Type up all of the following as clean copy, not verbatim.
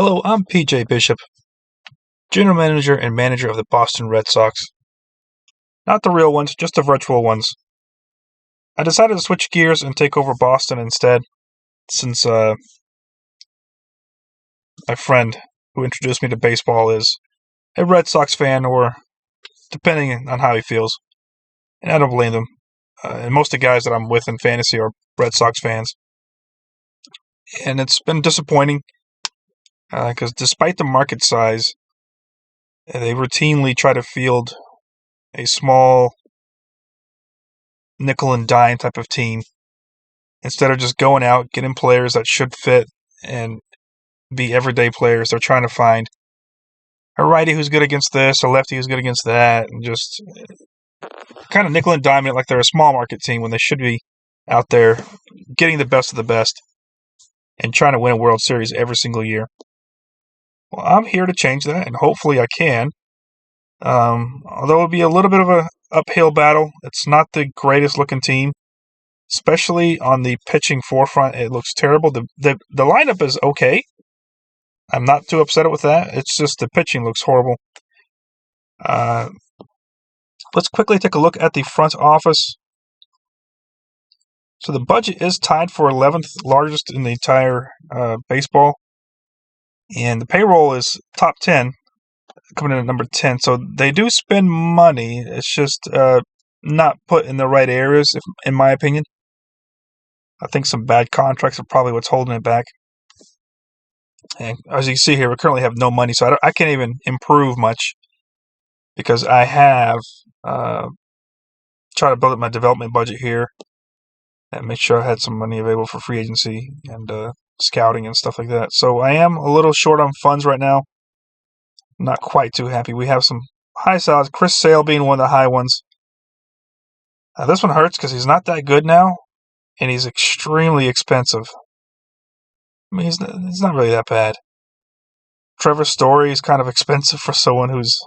Hello, I'm PJ Bishop, General Manager and Manager of the Boston Red Sox. Not the real ones, just the virtual ones. I decided to switch gears and take over Boston instead, since my friend who introduced me to baseball is a Red Sox fan, or depending on how he feels. And I don't blame them. And most of the guys that I'm with in fantasy are Red Sox fans. And it's been disappointing, because despite the market size, they routinely try to field a small nickel and dime type of team instead of just going out, getting players that should fit and be everyday players. They're trying to find a righty who's good against this, a lefty who's good against that, and just kind of nickel and dime it like they're a small market team when they should be out there getting the best of the best and trying to win a World Series every single year. Well, I'm here to change that, and hopefully I can. Although it'll be a little bit of a uphill battle. It's not the greatest looking team, especially on the pitching forefront. It looks terrible. The lineup is okay. I'm not too upset with that. It's just the pitching looks horrible. Let's quickly take a look at the front office. So the budget is tied for 11th largest in the entire baseball. And the payroll is top 10, coming in at number 10. So they do spend money. It's just not put in the right areas, in my opinion. I think some bad contracts are probably what's holding it back. And as you can see here, we currently have no money, so I can't even improve much because I have tried to build up my development budget here and make sure I had some money available for free agency and scouting and stuff like that. So I am a little short on funds right now. Not quite too happy. We have some high salaries, Chris Sale being one of the high ones. This one hurts because he's not that good now, and he's extremely expensive. I mean, he's not really that bad. Trevor Story is kind of expensive for someone who's,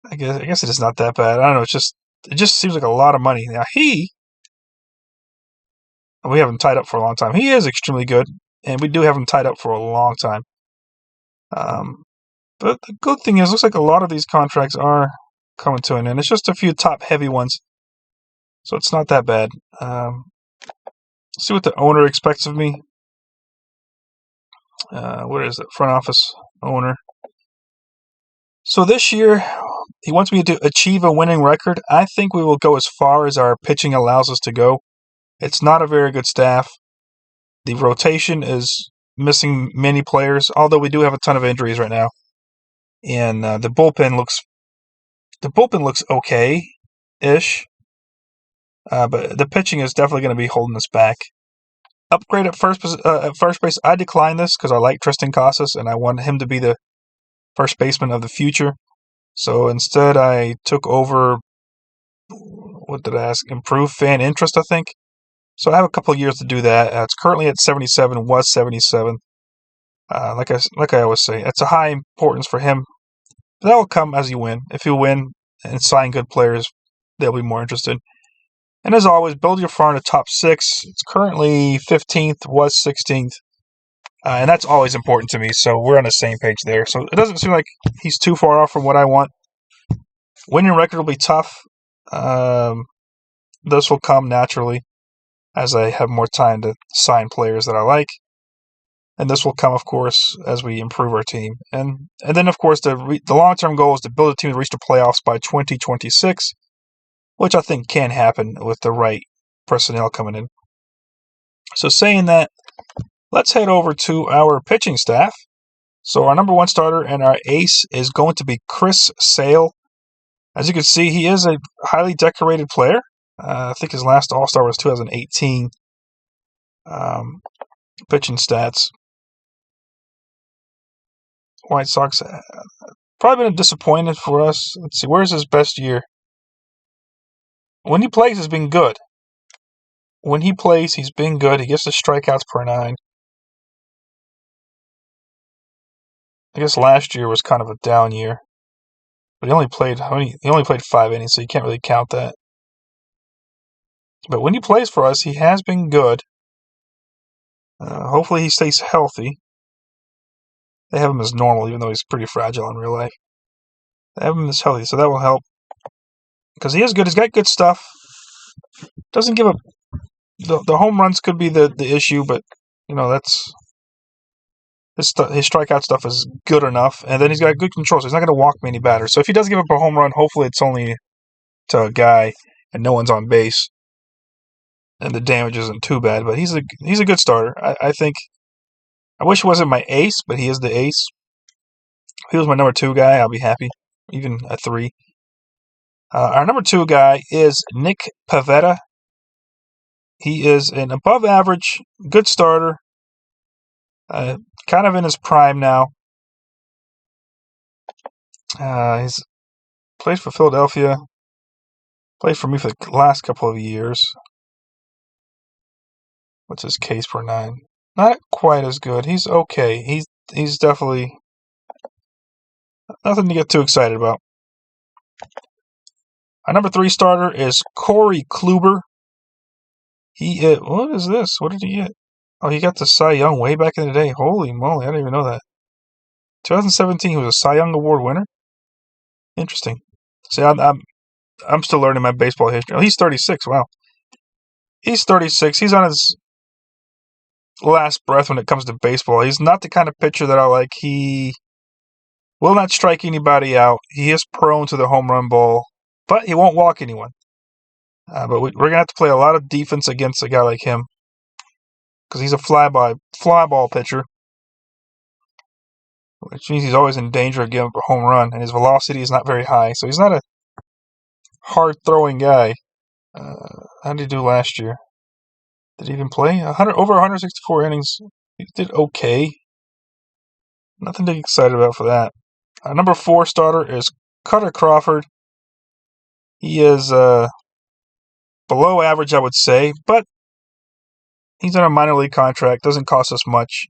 I guess it is not that bad. I don't know. It just seems like a lot of money. Now we have him tied up for a long time. He is extremely good, and we do have him tied up for a long time. But the good thing is, it looks like a lot of these contracts are coming to an end. It's just a few top heavy ones, so it's not that bad. See what the owner expects of me. What is it? Front office owner. So this year, he wants me to achieve a winning record. I think we will go as far as our pitching allows us to go. It's not a very good staff. The rotation is missing many players, although we do have a ton of injuries right now. And the bullpen looks okay-ish. But the pitching is definitely going to be holding us back. Upgrade at first base. I declined this because I like Tristan Casas and I want him to be the first baseman of the future. So instead, I took over. What did I ask? Improve fan interest, I think. So I have a couple of years to do that. It's currently at 77. Was 77. Like I always say, it's a high importance for him. But that will come as you win. If you win and sign good players, they'll be more interested. And as always, build your farm to top 6. It's currently 15th, was 16th. And that's always important to me, so we're on the same page there. So it doesn't seem like he's too far off from what I want. Winning record will be tough. This will come naturally as I have more time to sign players that I like. And this will come, of course, as we improve our team. And then, of course, the long-term goal is to build a team to reach the playoffs by 2026. Which I think can happen with the right personnel coming in. So saying that, let's head over to our pitching staff. So our number one starter and our ace is going to be Chris Sale. As you can see, he is a highly decorated player. I think his last All-Star was 2018. Pitching stats. White Sox, probably been disappointed for us. Let's see, where's his best year? When he plays, he's been good. When he plays, he's been good. He gets the strikeouts per 9. I guess last year was kind of a down year, but he only played 5 innings, so you can't really count that. But when he plays for us, he has been good. Hopefully he stays healthy. They have him as normal, even though he's pretty fragile in real life. They have him as healthy, so that will help. Because he is good. He's got good stuff. Doesn't give up. The home runs could be the issue, but, that's his strikeout stuff is good enough. And then he's got good control, so he's not going to walk many batters. So if he does give up a home run, hopefully it's only to a guy and no one's on base. And the damage isn't too bad, but he's a good starter. I think. I wish he wasn't my ace, but he is the ace. If he was my number 2 guy, I'll be happy. Even a 3. Our number 2 guy is Nick Pivetta. He is an above average, good starter. Kind of in his prime now. He's played for Philadelphia. Played for me for the last couple of years. What's his case per 9? Not quite as good. He's okay. He's definitely nothing to get too excited about. Our number 3 starter is Corey Kluber. What is this? What did he get? Oh, he got the Cy Young way back in the day. Holy moly, I didn't even know that. 2017, he was a Cy Young Award winner. Interesting. See, I'm still learning my baseball history. Oh, he's 36. Wow. He's 36. He's on his last breath when it comes to baseball. He's not the kind of pitcher that I like. He will not strike anybody out. He is prone to the home run ball, but he won't walk anyone. But we're going to have to play a lot of defense against a guy like him because he's a fly ball pitcher, which means he's always in danger of giving up a home run, and his velocity is not very high, so he's not a hard-throwing guy. How did he do last year? Did he even play? Over 164 innings. He did okay. Nothing to get excited about for that. Number 4 starter is Cutter Crawford. He is below average, I would say, but he's on a minor league contract. Doesn't cost us much,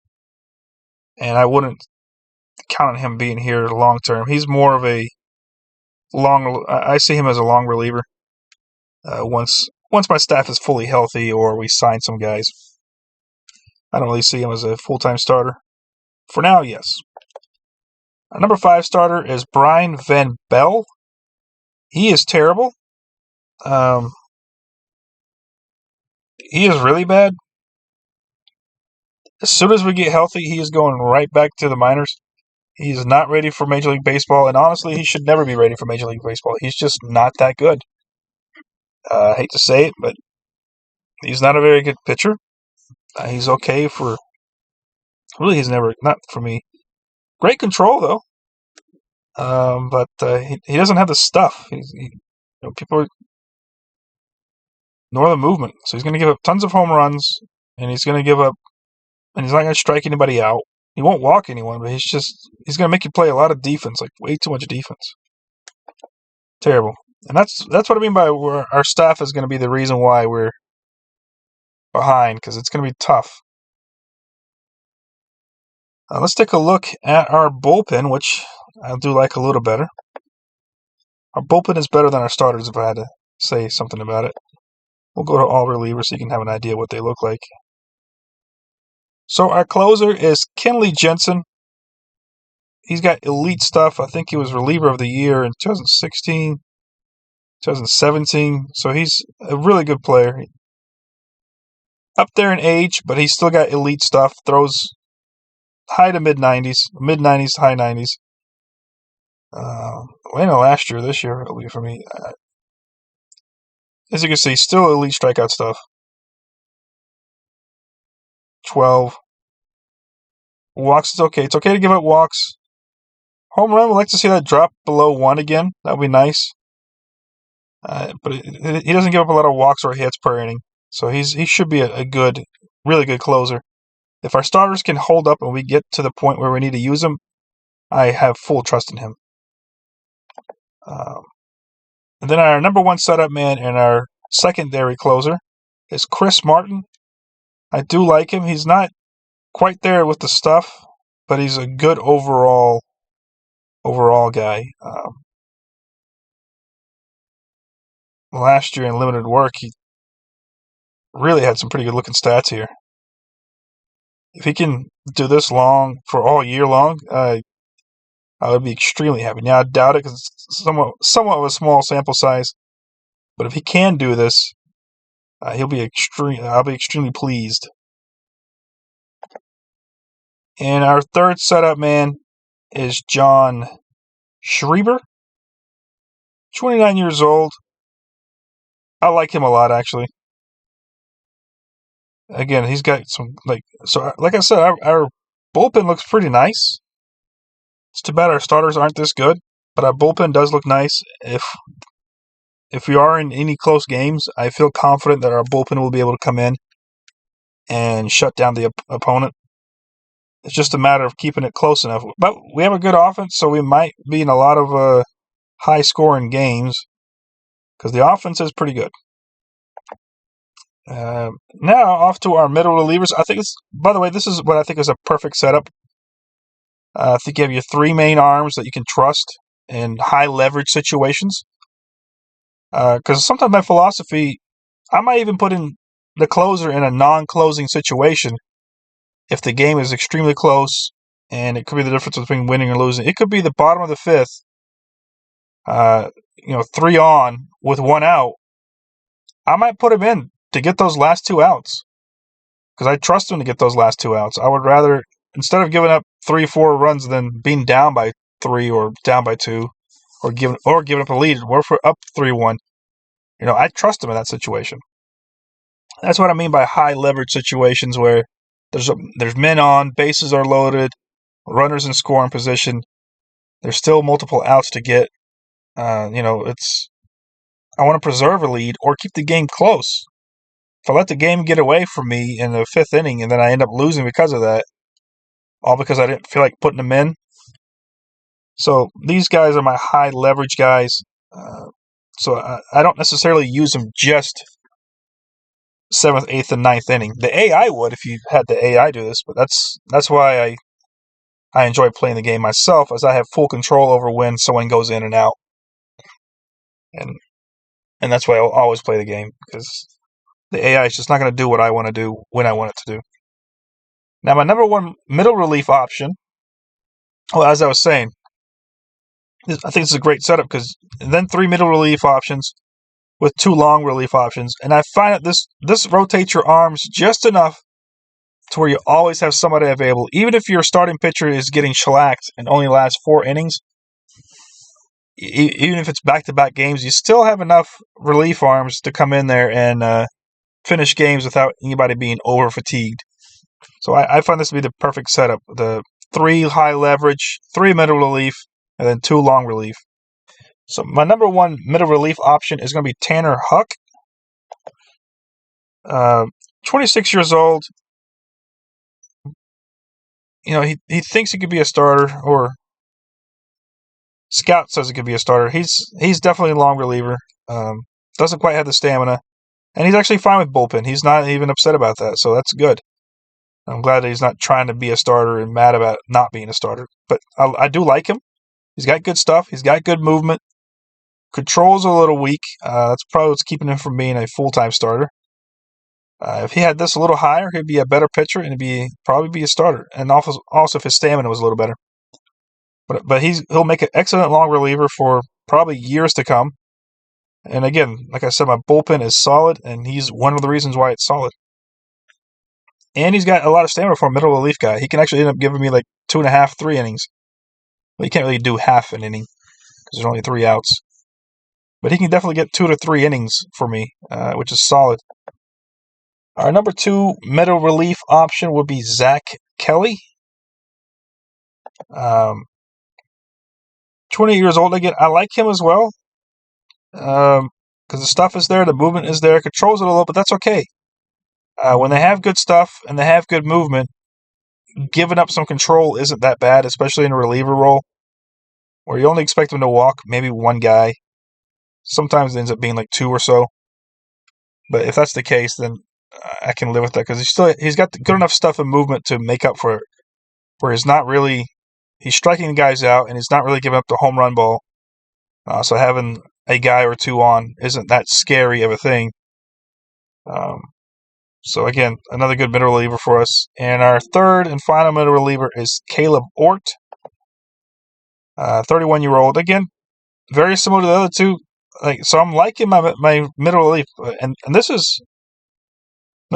and I wouldn't count on him being here long term. He's more of a long. I see him as a long reliever. Once my staff is fully healthy or we sign some guys, I don't really see him as a full-time starter. For now, yes. Our number 5 starter is Brian Van Bell. He is terrible. He is really bad. As soon as we get healthy, he is going right back to the minors. He's not ready for Major League Baseball, and honestly, he should never be ready for Major League Baseball. He's just not that good. I hate to say it, but he's not a very good pitcher. He's okay for... Really, he's never... Not for me. Great control, though. But he doesn't have the stuff. People ignore the movement. So he's going to give up tons of home runs, and he's going to give up... And he's not going to strike anybody out. He won't walk anyone, but he's going to make you play a lot of defense, like way too much defense. Terrible. And that's what I mean by our staff is going to be the reason why we're behind, because it's going to be tough. Let's take a look at our bullpen, which I do like a little better. Our bullpen is better than our starters, if I had to say something about it. We'll go to all relievers so you can have an idea what they look like. So our closer is Kenley Jensen. He's got elite stuff. I think he was reliever of the year in 2016, 2017. So he's a really good player. Up there in age, but he's still got elite stuff. Throws high to mid-90s, mid-90s, high 90s. Last year, this year, it'll be for me. As you can see, still elite strikeout stuff. 12. Walks is okay. It's okay to give up walks. Home run, we'd like to see that drop below 1 again. That would be nice. But he doesn't give up a lot of walks or hits per inning. So he should be a good, really good closer. If our starters can hold up and we get to the point where we need to use him, I have full trust in him. And then our number 1 setup man and our secondary closer is Chris Martin. I do like him. He's not quite there with the stuff, but he's a good overall guy. Last year in limited work, he really had some pretty good looking stats here. if he can do this long for all year long, I would be extremely happy. Now I doubt it because it's somewhat of a small sample size. But if he can do this, I'll be extremely pleased. And our third setup man is John Schreiber, 29 years old. I like him a lot, actually. Again, he's got some like I said, our bullpen looks pretty nice. It's too bad our starters aren't this good, but our bullpen does look nice. If we are in any close games, I feel confident that our bullpen will be able to come in and shut down the opponent. It's just a matter of keeping it close enough. But we have a good offense, so we might be in a lot of high-scoring games because the offense is pretty good. Now off to our middle relievers. By the way, this is what I think is a perfect setup. I think you have your three main arms that you can trust in high leverage situations. Because sometimes my philosophy, I might even put in the closer in a non-closing situation if the game is extremely close, and it could be the difference between winning or losing. It could be the bottom of the fifth, 3 on with 1 out. I might put him in to get those last 2 outs because I trust him to get those last 2 outs. I would rather, instead of giving up 3-4 runs, than being down by 3 or down by 2 or giving up a lead. We're up 3-1. I trust him in that situation. That's what I mean by high leverage situations where there's men on, bases are loaded, runners in scoring position. There's still multiple outs to get. I want to preserve a lead or keep the game close. If I let the game get away from me in the 5th inning and then I end up losing because of that, all because I didn't feel like putting them in. So these guys are my high leverage guys. So I don't necessarily use them just 7th, 8th, and 9th inning. The AI would if you had the AI do this, but that's why I enjoy playing the game myself, as I have full control over when someone goes in and out. And that's why I'll always play the game, because the AI is just not going to do what I want to do when I want it to do. Now, my number one middle relief option, well, as I was saying, I think it's a great setup because then 3 middle relief options with 2 long relief options. And I find that this rotates your arms just enough to where you always have somebody available. Even if your starting pitcher is getting shellacked and only lasts 4 innings, even if it's back-to-back games, you still have enough relief arms to come in there and finish games without anybody being over-fatigued. So I find this to be the perfect setup. The 3 high leverage, 3 middle relief, and then 2 long relief. So my number one middle relief option is going to be Tanner Huck. 26 years old. He thinks he could be a starter, or Scout says he could be a starter. He's definitely a long reliever. Doesn't quite have the stamina. And he's actually fine with bullpen. He's not even upset about that, so that's good. I'm glad that he's not trying to be a starter and mad about not being a starter. But I do like him. He's got good stuff. He's got good movement. Control's a little weak. That's probably what's keeping him from being a full-time starter. If he had this a little higher, he'd be a better pitcher and probably be a starter. And also if his stamina was a little better. But he'll make an excellent long reliever for probably years to come. And again, like I said, my bullpen is solid, and he's one of the reasons why it's solid. And he's got a lot of stamina for a middle relief guy. He can actually end up giving me like 2.5, 3 innings. Well, he can't really do half an inning because there's only 3 outs. But he can definitely get 2 to 3 innings for me, which is solid. Our number 2 middle relief option would be Zach Kelly. 20 years old again. I like him as well. Because the stuff is there, the movement is there, controls it a little, but that's okay. When they have good stuff and they have good movement, giving up some control isn't that bad, especially in a reliever role, where you only expect them to walk maybe 1 guy. Sometimes it ends up being like 2 or so. But if that's the case, then I can live with that because he's got good enough stuff and movement to make up for it, where he's striking the guys out and he's not really giving up the home run ball. So having a guy or 2 on isn't that scary of a thing. So again, another good middle reliever for us. And our third and final middle reliever is Caleb Ort, 31-year-old. Again, very similar to the other two. So I'm liking my middle relief, and this is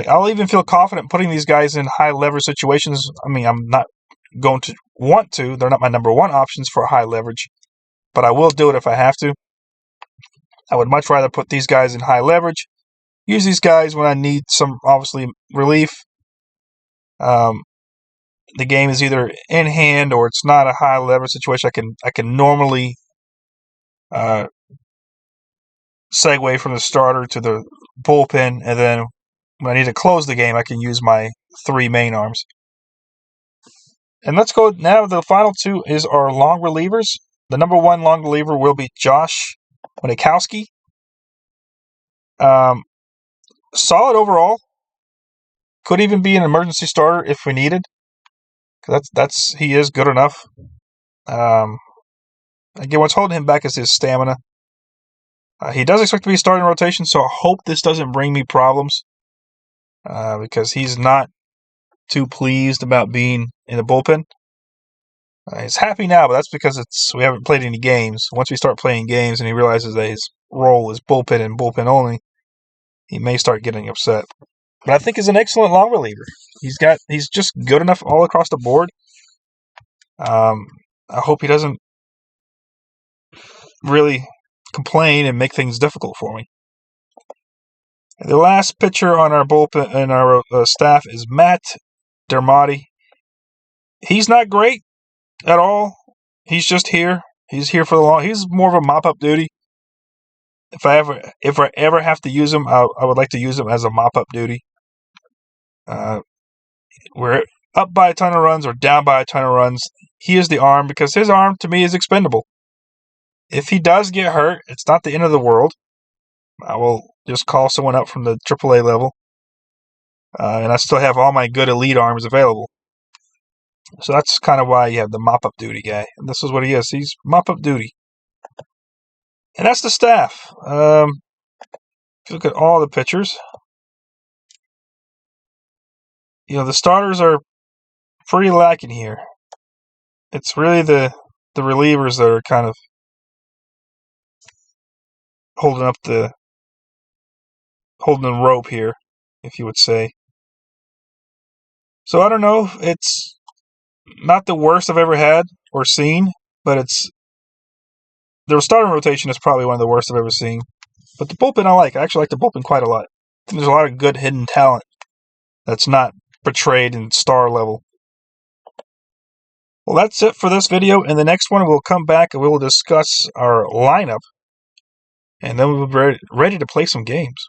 I'll even feel confident putting these guys in high leverage situations. I mean, I'm not going to want to. They're not my number one options for high leverage, but I will do it if I have to. I would much rather put these guys in high leverage. Use these guys when I need some, obviously, relief. The game is either in hand or it's not a high leverage situation. I can normally segue from the starter to the bullpen, and then when I need to close the game, I can use my three main arms. And let's go now. The final two is our long relievers. The number one long reliever will be Josh Winikowski. Solid overall. Could even be an emergency starter if we needed. He is good enough. Again, what's holding him back is his stamina. He does expect to be starting rotation, so I hope this doesn't bring me problems. Because he's not too pleased about being in the bullpen. He's happy now, but that's because we haven't played any games. Once we start playing games and he realizes that his role is bullpen and bullpen only, he may start getting upset. But I think he's an excellent long reliever. He's just good enough all across the board. I hope he doesn't really complain and make things difficult for me. The last pitcher on our bullpen and our staff is Matt Dermody. He's not great at all. He's just here. He's here for the long. He's more of a mop-up duty. If I ever have to use him, I would like to use him as a mop-up duty. We're up by a ton of runs or down by a ton of runs. He is the arm because his arm to me is expendable. If he does get hurt, it's not the end of the world. I will just call someone up from the AAA level, and I still have all my good elite arms available. So that's kind of why you have the mop-up duty guy. And this is what he is. He's mop-up duty. And that's the staff. If you look at all the pitchers, the starters are pretty lacking here. It's really the relievers that are kind of holding the rope here, if you would say. So I don't know. It's not the worst I've ever had or seen, but the starting rotation is probably one of the worst I've ever seen. But the bullpen I like. I actually like the bullpen quite a lot. There's a lot of good hidden talent that's not portrayed in star level. Well, that's it for this video. In the next one, we'll come back and we will discuss our lineup. And then we'll be ready to play some games.